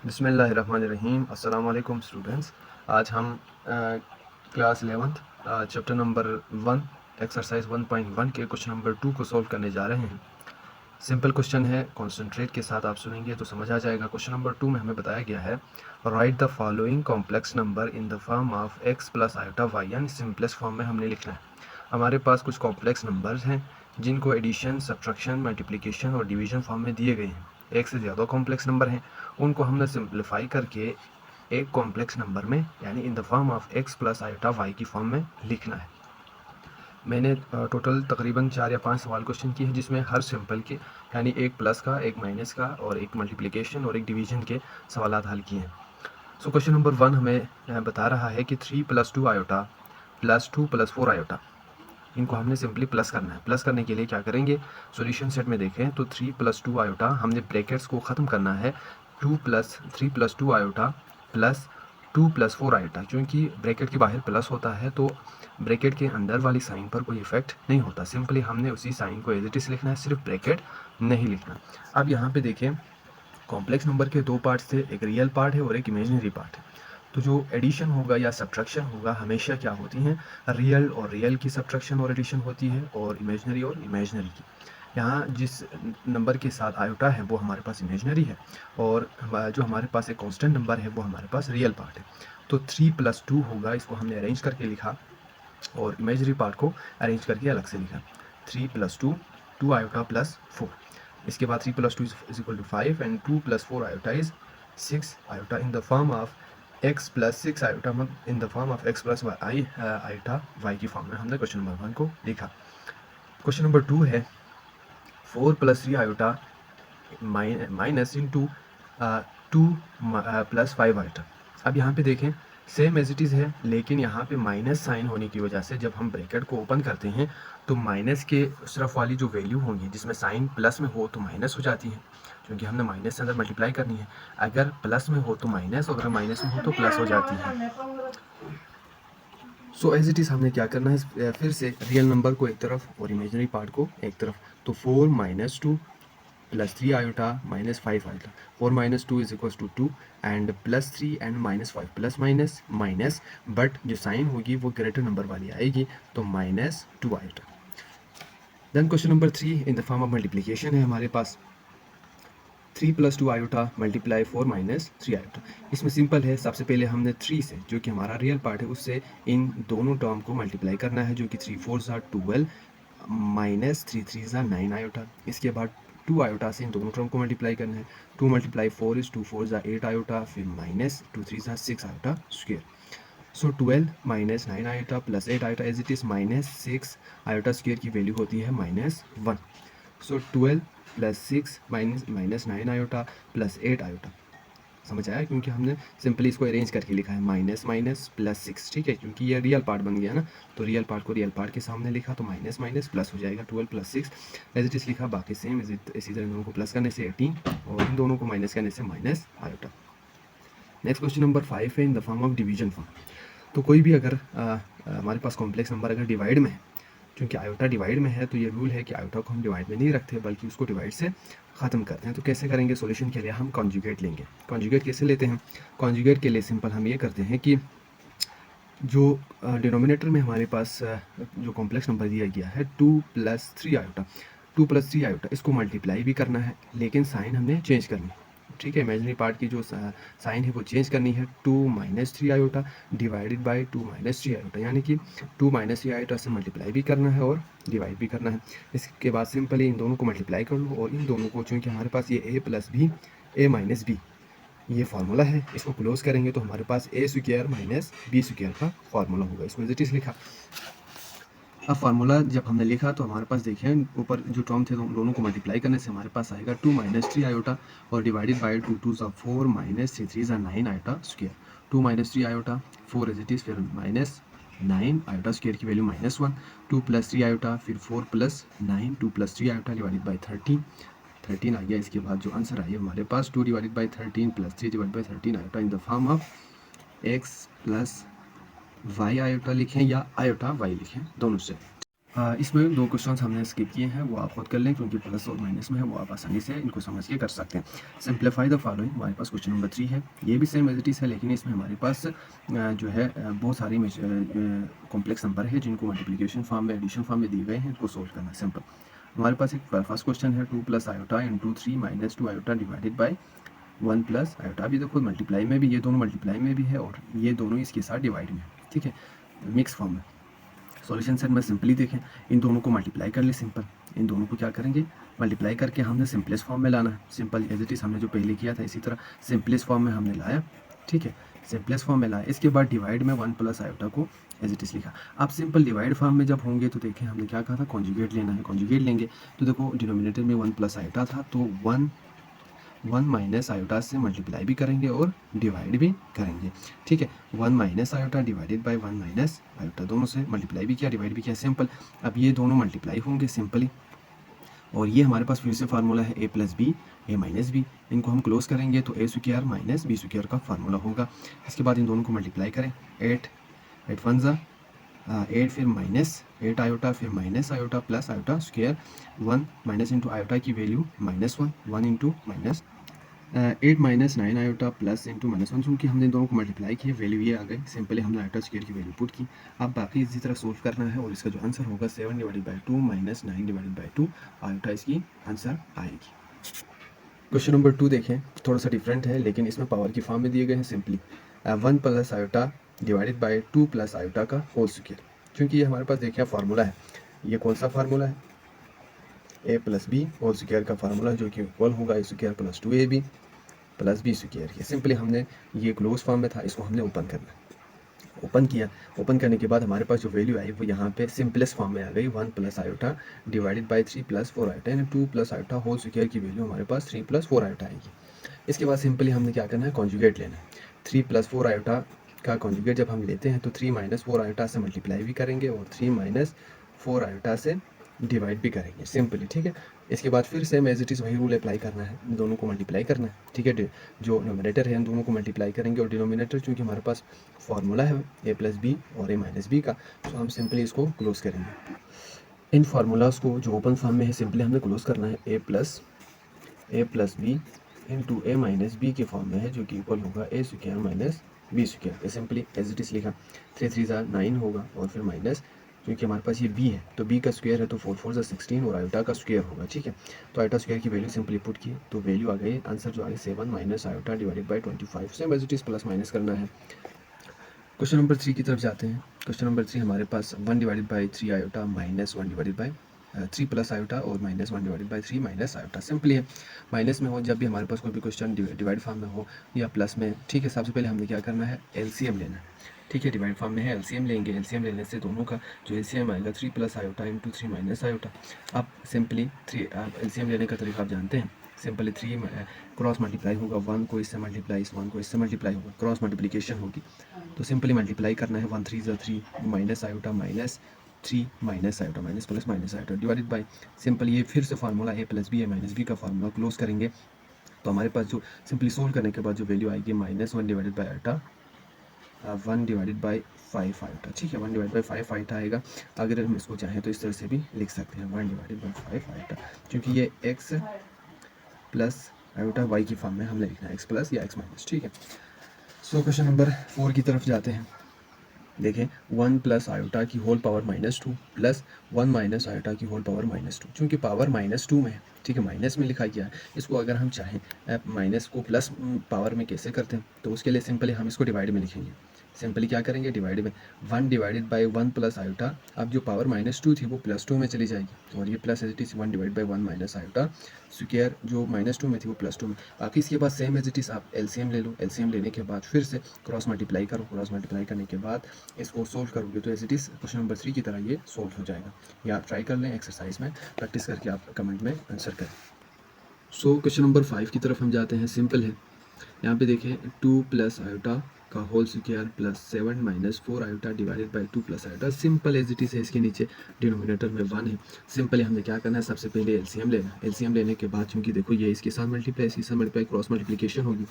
बिस्मिल्लाहिर्रहमानिर्रहीम। अस्सलाम वालेकुम स्टूडेंट्स। आज हम class 11th chapter number 1 exercise 1.1 के क्वेश्चन नंबर 2 को सॉल्व करने जा रहे हैं। सिंपल क्वेश्चन है, कॉन्सेंट्रेट के साथ आप सुनेंगे तो समझ आ जाएगा। क्वेश्चन नंबर 2 में हमें बताया गया है, write the following complex number in the form of x plus iota y, यानी सिंपलेस्ट फॉर्म में हमने लिखना है। हमारे पास कुछ कॉम्प्लेक्स नंबर्स हैं जिनको एडिशन, सब्ट्रैक्शन, मल्टीप्लिकेशन और डिवीजन फॉर्म में दिए गए हैं। एक से ज़्यादा कॉम्प्लेक्स नंबर हैं, उनको हमने सिंप्लीफाई करके एक कॉम्प्लेक्स नंबर में यानी in the form of x plus iota y की फॉर्म में लिखना है। मैंने टोटल तकरीबन 4 या 5 सवाल क्वेश्चन किए हैं, जिसमें हर सिंपल के यानी एक प्लस का, एक माइनस का और एक मल्टीप्लिकेशन और एक डिवीजन के सवाल हल किए हैं। सो क्वेश्चन नंबर 1 हमें बता रहा है कि 3 + 2 आयोटा प्लस 2 + 4 आयोटा, इनको हमने सिंपली प्लस करना है। प्लस करने के लिए क्या करेंगे, सॉल्यूशन सेट में देखें तो 3 + 2 आयोटा, हमने ब्रैकेट्स को ख़त्म करना है। 3 + 2 आयोटा प्लस 2 + 4 आयोटा, क्योंकि ब्रैकेट के बाहर प्लस होता है तो ब्रैकेट के अंदर वाली साइन पर कोई इफेक्ट नहीं होता। सिंपली हमने उसी साइन को एज इट इज़ लिखना है, सिर्फ ब्रैकेट नहीं लिखना। अब यहाँ पे देखें, कॉम्प्लेक्स नंबर के 2 पार्ट्स थे, एक रियल पार्ट है और एक इमेजिनरी पार्ट है। तो जो एडिशन होगा या सब्ट्रैक्शन होगा हमेशा क्या होती हैं, रियल और रियल की सब्ट्रैक्शन और एडिशन होती है और इमेजिनरी की। यहाँ जिस नंबर के साथ आयोटा है वो हमारे पास इमेजिनरी है और जो हमारे पास एक कांस्टेंट नंबर है वो हमारे पास रियल पार्ट है। तो 3 + 2 होगा, इसको हमने अरेंज करके लिखा और इमेजिनरी पार्ट को अरेंज करके अलग से लिखा। 3 + 2, 2 आयोटा प्लस 4। इसके बाद 3 + 2 = 5 and 2 + 4 iota is 6 iota in the form of x + 6 iota in the form of x + y iota y की फॉर्म में हमने क्वेश्चन नंबर 1 को लिखा। क्वेश्चन नंबर 2 है 4 + 3 आयोटा माइनस इंटू 2 + 5 आयोटा। अब यहाँ पे देखें, सेम एज इट इज़ है, लेकिन यहाँ पे माइनस साइन होने की वजह से जब हम ब्रैकेट को ओपन करते हैं तो माइनस के उस तरफ वाली जो वैल्यू होंगी जिसमें साइन प्लस में हो तो माइनस हो जाती है, क्योंकि हमने माइनस से अंदर मल्टीप्लाई करनी है। अगर प्लस में हो तो माइनस, और अगर माइनस में हो तो प्लस हो जाती है। सो एज इट इज़ हमने क्या करना है, फिर से रियल नंबर को एक तरफ और इमेजिनरी पार्ट को एक तरफ। तो 4 - 2 + 3 iota - 5 iota, 4 - 2 = 2 and +3 and -5 plus minus minus, but जो साइन होगी वो ग्रेटर नंबर वाली आएगी, तो -2 iota. Then question number 3 in the form of multiplication है हमारे पास। 3 + 2 आयोटा मल्टीप्लाई 4 - 3 आयोटा। इसमें सिंपल है, सबसे पहले हमने 3 से, जो कि हमारा रियल पार्ट है, उससे इन दोनों टर्म को मल्टीप्लाई करना है, जो कि 3 4 12 -3 3 9 आयोटा। इसके बाद 2 आयोटा से इन दोनों टर्म को मल्टीप्लाई करना है। 2 × 4 = 2 4 8 आयोटा, फिर -2 3 6 iota square. So 12 - 9 iota plus 8 iota as it is -6 iota square की वैल्यू होती है -1। So 12 + 6 -9 iota plus 8 iota. समझ आया, क्योंकि हमने सिंपली इसको अरेंज करके लिखा है माइनस माइनस प्लस 6, ठीक है, क्योंकि ये रियल पार्ट बन गया ना, तो रियल पार्ट को रियल पार्ट के सामने लिखा तो माइनस माइनस प्लस हो जाएगा। 12 + 6 एज इट इज़ लिखा, बाकी सेम इसी तरह इन दोनों को प्लस करने से 18 और इन दोनों को माइनस करने से minus iota. Next question number 5 है इन the form of division form. तो कोई भी अगर हमारे पास कॉम्प्लेक्स नंबर अगर डिवाइड में है, क्योंकि आयोटा डिवाइड में है तो ये रूल है कि आयोटा को हम डिवाइड में नहीं रखते बल्कि उसको डिवाइड से ख़त्म करते हैं। तो कैसे करेंगे, सॉल्यूशन के लिए हम कॉन्जुगेट लेंगे। कॉन्जुगेट कैसे लेते हैं, कॉन्जुगेट के लिए सिंपल हम ये करते हैं कि जो डिनोमिनेटर में हमारे पास जो कॉम्प्लेक्स नंबर दिया गया है 2 + 3 आयोटा, 2 + 3 आयोटा, इसको मल्टीप्लाई भी करना है लेकिन साइन हमने चेंज करनी है, ठीक है। इमेजिनरी पार्ट की जो साइन है वो चेंज करनी है। 2 - 3 आयोटा डिवाइडेड बाय 2 - 3 आयोटा, यानी कि 2 - 3 आयोटा से मल्टीप्लाई भी करना है और डिवाइड भी करना है। इसके बाद सिंपली इन दोनों को मल्टीप्लाई कर लो और इन दोनों को, चूँकि हमारे पास ये a + b a - b ये फार्मूला है, इसको क्लोज करेंगे तो हमारे पास a² - b² का फार्मूला होगा। इसको एज इट इज़ लिखा। अब फार्मूला जब हमने लिखा तो हमारे पास देखें ऊपर जो टर्म थे दोनों को मल्टीप्लाई करने से हमारे पास आएगा 2 - 3 आयोटा और divided by 2 2 4 -3 3 9 iota square. 2 - 3 iota 4 as it is, फिर -9 आयोटा स्क्वायर की वैल्यू -1। 2 + 3 आयोटा, फिर 4 + 9, 2 + 3 आयोटा डिवाइडेड बाय 13 आ गया। इसके बाद जो आंसर आई है हमारे पास 2 / 13 + 3 / 13 iota in the form of x + y iota लिखें या आयोटा y लिखें, दोनों से। इसमें 2 क्वेश्चंस हमने स्किप किए हैं, वो आप खुद कर लें क्योंकि प्लस और माइनस में है, वो आप आसानी से इनको समझ के कर सकते हैं। सिंप्लीफाई द फॉलोइंग, हमारे पास क्वेश्चन नंबर 3 है, ये भी सेम एज़ इट इज़ है, लेकिन इसमें हमारे पास जो है बहुत सारी कॉम्प्लेक्स नंबर है जिनको मल्टीप्लिकेशन फॉर्म में, एडिशन फॉर्म में दिए गए हैं, इनको सोल्व करना है सिंपल। हमारे पास एक फर्स्ट क्वेश्चन है 2 plus iota into 3 minus 2 iota divided by 1 plus iota. अभी देखो मल्टीप्लाई में भी, ये दोनों मल्टीप्लाई में भी है और ये दोनों इसके साथ डिवाइड में, ठीक है, मिक्स फॉर्म में। सॉल्यूशन सेट में सिंपली देखें, इन दोनों को मल्टीप्लाई कर ले सिंपल, इन दोनों को क्या करेंगे मल्टीप्लाई करके हमने सिंपलेस्ट फॉर्म में लाना है, सिंपल एज इट इज़ हमने जो पहले किया था इसी तरह सिंपलेस्ट फॉर्म में हमने लाया, ठीक है, सिंपलेस्ट फॉर्म में लाया। इसके बाद डिवाइड में 1 प्लस आयोटा को एज इट इज़ लिखा। आप सिंपल डिवाइड फॉर्म में जब होंगे तो देखें हमने क्या कहा था, कॉन्जुगेट लेना है, कॉन्जुगेट लेंगे तो देखो डिनोमिनेटर में 1 प्लस आयोटा था तो 1 माइनस आयोटा से मल्टीप्लाई भी करेंगे और डिवाइड भी करेंगे, ठीक है। 1 minus iota divided by 1 minus iota, दोनों से मल्टीप्लाई भी किया, डिवाइड भी किया, सिंपल। अब ये दोनों मल्टीप्लाई होंगे सिंपली, और ये हमारे पास फिर से फार्मूला है a plus b a minus b, इनको हम क्लोज करेंगे तो a square minus b square का फार्मूला होगा। इसके बाद इन दोनों को मल्टीप्लाई करें, 8 वन ज़ा 8, फिर माइनस 8 आयोटा, फिर minus iota plus iota square 1 minus into iota की value -1, 1 into minus 8 minus 9 iota plus into -1, क्योंकि हमने दोनों को मल्टीप्लाई किया वैल्यू ये आ गई, सिंपली हमने आयोटा स्क्वायर की वैल्यू पुट की। अब बाकी इसी तरह सोल्व करना है और इसका जो आंसर होगा 7 divided by 2 minus 9 divided by 2 iota इसकी आंसर आएगी। क्वेश्चन नंबर 2 देखें, थोड़ा सा डिफरेंट है लेकिन इसमें पावर की फॉर्म में दिए गए हैं, simply 1 plus iota divided by 2 plus iota का होल स्क्वायर। क्योंकि ये हमारे पास देखिए फार्मूला है, ये कौन सा फार्मूला है, a plus B whole square का फार्मूला है जो कि इक्वल होगा a square plus 2ab plus b square. ये सिंपली हमने ये क्लोज फॉर्म में था, इसको हमने ओपन करना है, ओपन किया, ओपन करने के बाद हमारे पास जो वैल्यू आई वो यहाँ पे सिंपलेस्ट फॉर्म में आ गई, 1 plus iota divided by 3 plus 4 iota, यानी 2 प्लस आयोटा होल स्क्वायर की वैल्यू हमारे पास 3 प्लस 4 आयोटा आएगी। इसके बाद सिंपली हमने क्या करना है, कॉन्जुगेट लेना है। 3 प्लस 4 आयोटा का कॉन्जुगेट जब हम लेते हैं तो 3 माइनस 4 आयोटा से मल्टीप्लाई भी करेंगे और 3 माइनस 4 आयोटा से डिवाइड भी करेंगे सिंपली, ठीक है। इसके बाद फिर सेम एज इट इज़ वही रूल अप्लाई करना है, इन दोनों को मल्टीप्लाई करना है, ठीक है। जो नोमिनेटर है इन दोनों को मल्टीप्लाई करेंगे और डिनोमिनेटर चूँकि हमारे पास फार्मूला है a प्लस बी और a माइनस बी का, तो हम सिंपली इसको क्लोज करेंगे। इन फार्मूलाज को जो ओपन फॉर्म में है सिंपली हमने क्लोज करना है, a plus b into a minus b के फॉर्म में है जो कि इक्वल होगा a square minus b square. Simply as it is लिखा, 3 3 ज़ा 9 होगा और फिर माइनस, क्योंकि हमारे पास ये b है तो b का स्क्वायर है तो 4 4 ज़ा 16 और आयोटा का स्क्वायर होगा, ठीक है। तो आयोटा स्क्वायर की वैल्यू सिंपली पुट की तो वैल्यू आ गई, आंसर जो आ गई 7 minus iota divided by 25। Same as it is plus minus करना है। क्वेश्चन नंबर 3 की तरफ जाते हैं। क्वेश्चन नंबर 3 हमारे पास 1 divided by 3 iota minus 1 divided by 3 plus iota और minus 1 divided by 3 minus iota. Simply है, माइनस में हो जब भी हमारे पास कोई भी क्वेश्चन डिवाइड फॉर्म में हो या प्लस में, ठीक है, सबसे पहले हमने क्या करना है, एलसीएम लेना है, ठीक है। डिवाइड फॉर्म में है, एलसीएम लेंगे, एलसीएम लेने से दोनों का जो एलसीएम आएगा 3 plus iota into 3 minus iota. अब सिंपली 3 एलसीएम लेने का तरीका आप जानते हैं, सिंपली 3 क्रॉस मल्टीप्लाई होगा, 1 को इससे मल्टीप्लाई, इस 1 को इससे मल्टीप्लाई होगा, क्रॉस मल्टीप्लिकेशन होगी तो सिंपली मल्टीप्लाई करना है, 1 3 ज़ा 3 minus iota minus 3 minus iota minus plus minus iota divided by, simple ये फिर से formula a plus b a minus b का फार्मूला क्लोज करेंगे तो हमारे पास जो सिंपली सोल्व करने के बाद जो वैल्यू आएगी -1 divided by iota 1 divided by 5 iota, ठीक है, 1 डिवाइड बाई 5 आयोटा आएगा। अगर हम इसको चाहें तो इस तरह से भी लिख सकते हैं, 1 डिवाइडेड बाई 5 आयोटा, क्योंकि ये x प्लस आयोटा y की फॉर्म में हमने लिखना है, x प्लस या x माइनस, ठीक है। सो क्वेश्चन नंबर 4 की तरफ जाते हैं। देखें 1 प्लस आयोटा की whole power -2 plus 1 minus iota की होल पावर -2, चूँकि पावर -2 में है, ठीक है, माइनस में लिखा गया है। इसको अगर हम चाहें माइनस को प्लस पावर में कैसे करते हैं तो उसके लिए सिंपली हम इसको डिवाइड में लिखेंगे। सिंपली क्या करेंगे, डिवाइड में 1 डिवाइडेड बाई 1 प्लस आयोटा, अब जो पावर -2 थी वो +2 में चली जाएगी और ये plus as it is 1 divide by 1 minus iota square, जो -2 में थी वो +2 में। बाकी इसके बाद सेम एज इट इज़ आप एलसीएम ले लो, एलसीएम लेने के बाद फिर से क्रॉस मल्टीप्लाई करो, क्रॉस मल्टीप्लाई करने के बाद इसको सोल्व करोगे तो as it is question number 3 की तरह ये सोल्व हो जाएगा। या आप ट्राई कर लें एक्सरसाइज में, प्रैक्टिस करके आप कमेंट में आंसर करें। सो क्वेश्चन नंबर 5 की तरफ हम जाते हैं। सिंपल है, यहाँ पे देखें 2 प्लस आयोटा का whole square plus 7 minus 4 iota divided by 2 plus iota. Simple as it is है, इसके नीचे डिनोमिनेटर में 1 है। सिंपली हमने क्या करना है, सबसे पहले एलसीएम लेना है। एलसीएम लेने के बाद चूँकि देखो ये इसके साथ मल्टीप्लाई, इसके साथ मल्टीप्लाई, क्रॉस मल्टीप्लिकेशन होगी।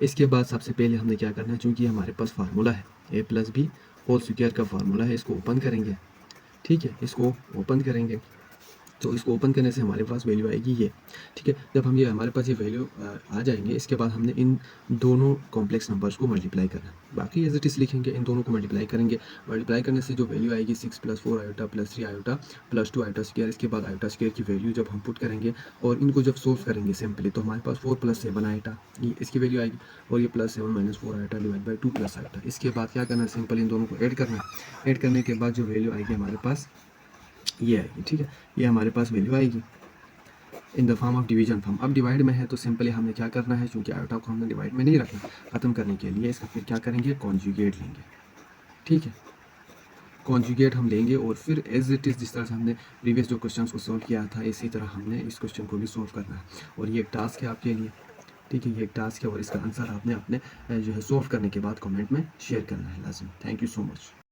इसके बाद सबसे पहले हमने क्या करना है, चूँकि हमारे पास फार्मूला है a plus B whole square का फार्मूला है, इसको ओपन करेंगे ठीक है, इसको ओपन करेंगे तो इसको ओपन करने से हमारे पास वैल्यू आएगी ये, ठीक है। जब हम ये हमारे पास ये वैल्यू आ जाएंगे, इसके बाद हमने इन दोनों कॉम्प्लेक्स नंबर्स को मल्टीप्लाई करना है। बाकी एज इट इज़ लिखेंगे, इन दोनों को मल्टीप्लाई करेंगे। मल्टीप्लाई करने से जो वैल्यू आएगी 6 + 4 आयोटा + 3 आयोटा + 2 आयोटा स्क्वायर, इसके बाद आयोटा स्क्वायर की वैल्यू जब हम पुट करेंगे और इनको जब सोल्व करेंगे सिंपली, तो हमारे पास 4 + 7 आयोटा ये इसकी वैल्यू आएगी, और ये +7 - 4 आयोटा / 2 + आयोटा। इसके बाद क्या करना है, सिंपल इन दोनों को ऐड करना है। ऐड करने के बाद जो वैल्यू आएगी हमारे पास ये आएगी, ठीक है। ये हमारे पास वैल्यू आएगी इन the form of division form. अब डिवाइड में है तो सिंपली हमने क्या करना है, क्योंकि आयोटा को हमने डिवाइड में नहीं रखना, खत्म करने के लिए इसका फिर क्या करेंगे, कॉन्जुगेट लेंगे, ठीक है। कॉन्जुगेट हम लेंगे और फिर एज इट इज़ जिस तरह से हमने प्रीवियस जो क्वेश्चन को सॉल्व किया था, इसी तरह हमने इस क्वेश्चन को भी सॉल्व करना है। और ये एक टास्क है आपके लिए, ठीक है। ये एक टास्क है और इसका आंसर आपने अपने जो है सॉल्व करने के बाद कमेंट में शेयर करना है लाजमी। Thank you so much.